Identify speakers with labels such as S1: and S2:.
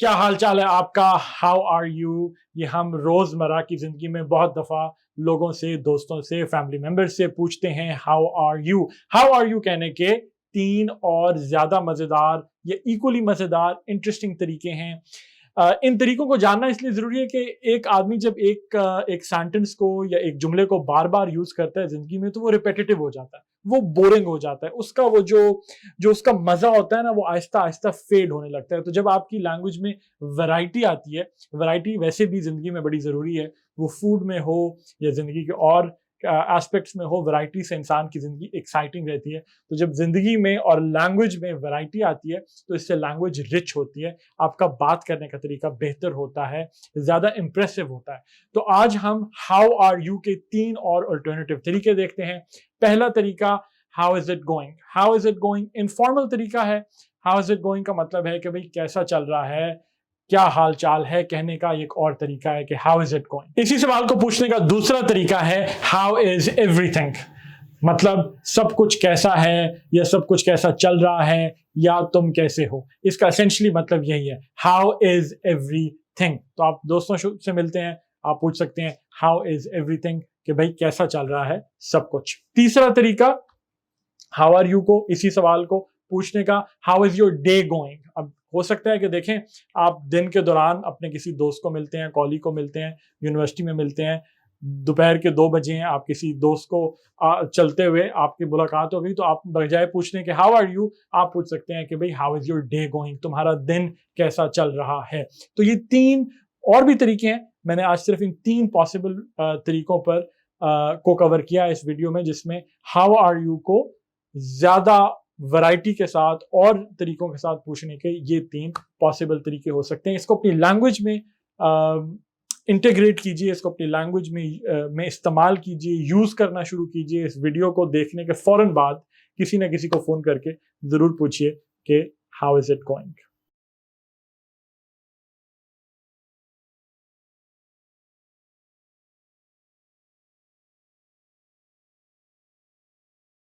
S1: क्या हाल चाल है आपका? How are you? ये हम रोजमर्रा की जिंदगी में बहुत दफा लोगों से, दोस्तों से, फैमिली मेंबर्स से पूछते हैं how are you. How are you कहने के तीन और ज्यादा मजेदार या इक्वली मजेदार इंटरेस्टिंग तरीके हैं। इन तरीकों को जानना इसलिए जरूरी है कि एक आदमी जब एक सेंटेंस को या एक जुमले को बार बार यूज करता है जिंदगी में, तो वो रिपीटेटिव हो जाता है, वो बोरिंग हो जाता है, उसका वो जो जो उसका मजा होता है ना, वो आहिस्ता आहिस्ता फेड होने लगता है। तो जब आपकी लैंग्वेज में वैरायटी आती है, वैरायटी वैसे भी जिंदगी में बड़ी जरूरी है, वो फूड में हो या जिंदगी के और एस्पेक्ट्स में हो, वैरायटी से इंसान की जिंदगी एक्साइटिंग रहती है। तो जब जिंदगी में और लैंग्वेज में वैरायटी आती है, तो इससे लैंग्वेज रिच होती है, आपका बात करने का तरीका बेहतर होता है, ज्यादा इंप्रेसिव होता है। तो आज हम हाउ आर यू के तीन और अल्टरनेटिव तरीके देखते हैं। पहला तरीका, how is it going. How is it going informal तरीका है। हाउ इज इट गोइंग का मतलब है कि भाई कैसा चल रहा है, क्या हाल चाल है, कहने का एक और तरीका है कि हाउ इज इट गोइंग। इसी सवाल को पूछने का दूसरा तरीका है हाउ इज एवरीथिंग। मतलब सब कुछ कैसा है, या सब कुछ कैसा चल रहा है, या तुम कैसे हो। इसका एसेंशियली मतलब यही है, हाउ इज एवरीथिंग। तो आप दोस्तों से मिलते हैं, आप पूछ सकते हैं हाउ इज एवरीथिंग, कि भाई कैसा चल रहा है सब कुछ। तीसरा तरीका हाउ आर यू को, इसी सवाल को पूछने का, how is your day going. अब हो सकता है कि देखें, आप दिन के दौरान अपने किसी दोस्त को मिलते हैं, कॉलीग को मिलते हैं, यूनिवर्सिटी में मिलते हैं, दोपहर के 2 बजे हैं, आप किसी दोस्त को चलते हुए आपकी मुलाकात हो गई, तो आप बजाय पूछने के हाउ आर यू, आप पूछ सकते हैं कि भाई how is your day going, तुम्हारा दिन कैसा चल रहा है। तो ये तीन और भी तरीके हैं, मैंने आज सिर्फ इन तीन पॉसिबल तरीकों पर को कवर किया इस वीडियो में, जिसमें हाउ आर यू को ज्यादा वैरायटी के साथ और तरीकों के साथ पूछने के ये तीन पॉसिबल तरीके हो सकते हैं। इसको अपनी लैंग्वेज में इंटीग्रेट कीजिए, इसको अपनी लैंग्वेज में इस्तेमाल कीजिए, यूज करना शुरू कीजिए। इस वीडियो को देखने के फौरन बाद किसी ना किसी को फोन करके जरूर पूछिए कि हाउ इज इट गोइंग।